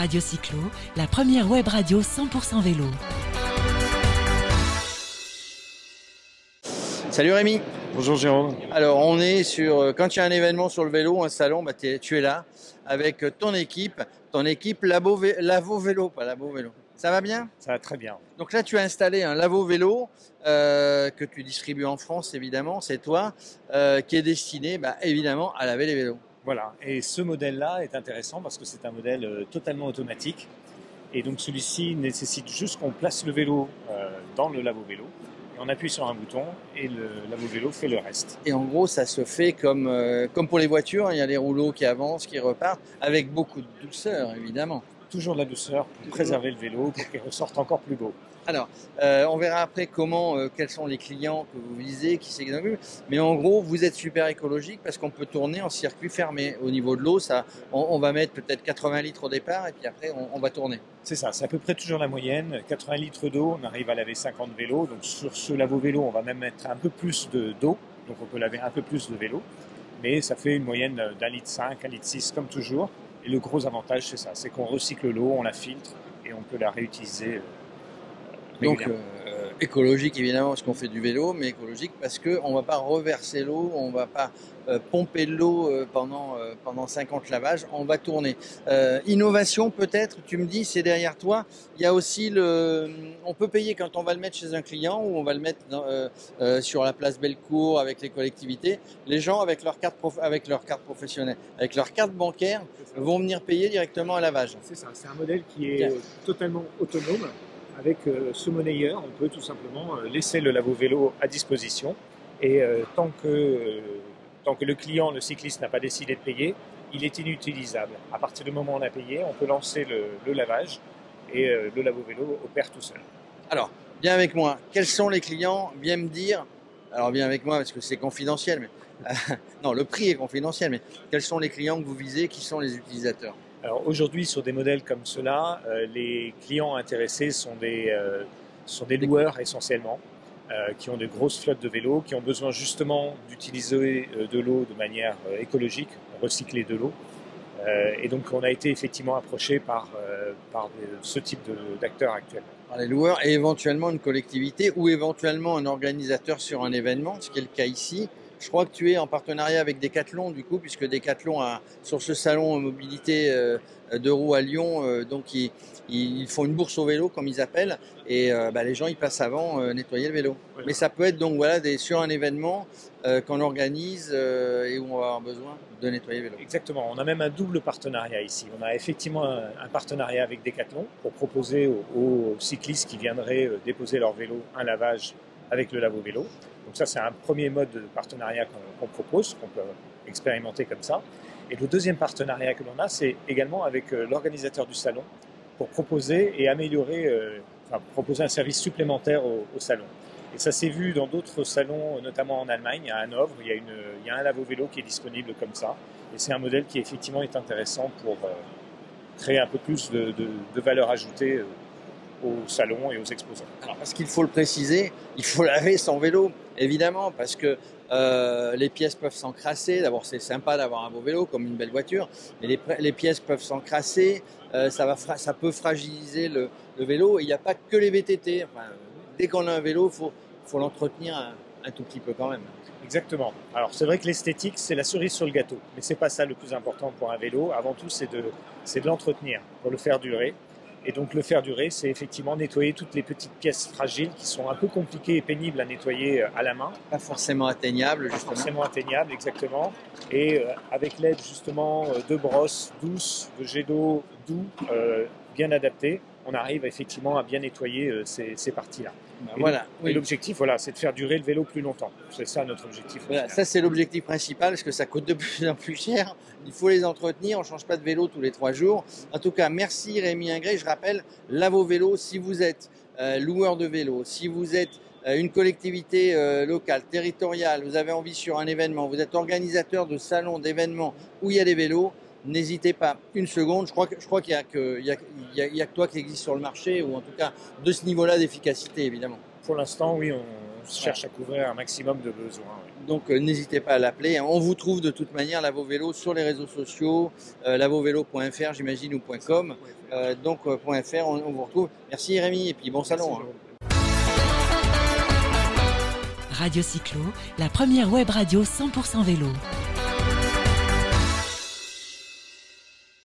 Radio Cyclo, la première web radio 100% vélo. Salut Rémi. Bonjour Jérôme. Alors on est sur, quand il y a un événement sur le vélo, un salon, tu es là avec ton équipe Lavo Vélo, pas Labo Vélo. Ça va bien? Ça va très bien. Donc là tu as installé un Lavo Vélo que tu distribues en France évidemment, c'est toi, qui est destiné évidemment à laver les vélos. Voilà, et ce modèle-là est intéressant parce que c'est un modèle totalement automatique. Et donc celui-ci nécessite juste qu'on place le vélo dans le lavo-vélo. Et on appuie sur un bouton et le lavo-vélo fait le reste. Et en gros, ça se fait comme pour les voitures, il y a les rouleaux qui avancent, qui repartent, avec beaucoup de douceur évidemment. Toujours de la douceur pour préserver le vélo, pour qu'il ressorte encore plus beau. Alors, on verra après quels sont les clients que vous visez, qui c'est qui s'occupent. Mais en gros, vous êtes super écologique parce qu'on peut tourner en circuit fermé. Au niveau de l'eau, on va mettre peut-être 80 litres au départ et puis après, on va tourner. C'est ça, c'est à peu près toujours la moyenne. 80 litres d'eau, on arrive à laver 50 vélos. Donc sur ce lavo-vélo, on va même mettre un peu plus d'eau. Donc on peut laver un peu plus de vélos. Mais ça fait une moyenne d'1,5 litre, 1,6 litre comme toujours. Et le gros avantage, c'est ça, c'est qu'on recycle l'eau, on la filtre et on peut la réutiliser. Donc écologique évidemment parce qu'on fait du vélo, mais écologique parce qu'on ne va pas reverser l'eau, on ne va pas pomper de l'eau pendant 50 lavages, on va tourner. Innovation peut-être, tu me dis, c'est derrière toi. Il y a aussi on peut payer quand on va le mettre chez un client ou on va le mettre sur la place Bellecour avec les collectivités. Les gens avec leur carte professionnelle, avec leur carte bancaire, vont venir payer directement à lavage. C'est ça, c'est un modèle qui est totalement autonome. Avec ce monnayeur, on peut tout simplement laisser le lavo-vélo à disposition et tant que le client, le cycliste n'a pas décidé de payer, il est inutilisable. À partir du moment où on a payé, on peut lancer le lavage et le lavo-vélo opère tout seul. Alors, viens avec moi. Quels sont les clients? Viens me dire. Alors, viens avec moi parce que c'est confidentiel. Mais non, le prix est confidentiel. Mais quels sont les clients que vous visez? Qui sont les utilisateurs? Alors aujourd'hui, sur des modèles comme ceux-là, les clients intéressés sont des loueurs essentiellement, qui ont de grosses flottes de vélos, qui ont besoin justement d'utiliser de l'eau de manière écologique, recycler de l'eau. Et donc on a été effectivement approché par ce type d'acteurs actuellement. Par les loueurs et éventuellement une collectivité ou éventuellement un organisateur sur un événement, ce qui est le cas ici. Je crois que tu es en partenariat avec Decathlon du coup, puisque Decathlon a sur ce salon mobilité de roues à Lyon, donc ils font une bourse au vélo comme ils appellent, et les gens ils passent avant nettoyer le vélo. Ouais. Mais ça peut être donc sur un événement qu'on organise et où on va avoir besoin de nettoyer le vélo. Exactement, on a même un double partenariat ici. On a effectivement un partenariat avec Decathlon pour proposer aux cyclistes qui viendraient déposer leur vélo un lavage avec le lavo-vélo. Donc ça, c'est un premier mode de partenariat qu'on propose, qu'on peut expérimenter comme ça. Et le deuxième partenariat que l'on a, c'est également avec l'organisateur du salon pour proposer et proposer un service supplémentaire au salon. Et ça s'est vu dans d'autres salons, notamment en Allemagne, à Hanovre, il y a un lavo-vélo qui est disponible comme ça. Et c'est un modèle qui effectivement est intéressant pour créer un peu plus de valeur ajoutée aux salons et aux exposants. Alors, parce qu'il faut le préciser, il faut laver son vélo, évidemment, parce que les pièces peuvent s'encrasser. D'abord, c'est sympa d'avoir un beau vélo, comme une belle voiture, mais les pièces peuvent s'encrasser, ça peut fragiliser le vélo. Et il n'y a pas que les VTT. Enfin, dès qu'on a un vélo, il faut l'entretenir un tout petit peu quand même. Exactement. Alors, c'est vrai que l'esthétique, c'est la cerise sur le gâteau, mais ce n'est pas ça le plus important pour un vélo. Avant tout, c'est de l'entretenir pour le faire durer. Et donc le faire durer, c'est effectivement nettoyer toutes les petites pièces fragiles qui sont un peu compliquées et pénibles à nettoyer à la main. Pas forcément atteignables, justement. Pas forcément atteignables, exactement. Et avec l'aide justement de brosses douces, de jets d'eau doux, bien adaptés, on arrive effectivement à bien nettoyer ces parties-là. Et l'objectif, c'est de faire durer le vélo plus longtemps. C'est ça notre objectif. Voilà, ça c'est l'objectif principal, parce que ça coûte de plus en plus cher. Il faut les entretenir, on ne change pas de vélo tous les 3 jours. En tout cas, merci Rémi Ingré. Je rappelle, Lavo Vélo, si vous êtes loueur de vélo, si vous êtes une collectivité locale, territoriale, vous avez envie sur un événement, vous êtes organisateur de salons, d'événements où il y a des vélos, n'hésitez pas une seconde. Je crois qu'il y a que toi qui existe sur le marché, ou en tout cas de ce niveau-là d'efficacité, évidemment. Pour l'instant, oui, cherche à couvrir un maximum de besoins. Oui. Donc n'hésitez pas à l'appeler. On vous trouve de toute manière Lavo-Vélo sur les réseaux sociaux, lavovélo.fr j'imagine ou .com. Donc .fr, on vous retrouve. Merci Rémi et puis bon salon. Radio Cyclo, la première web radio 100% vélo.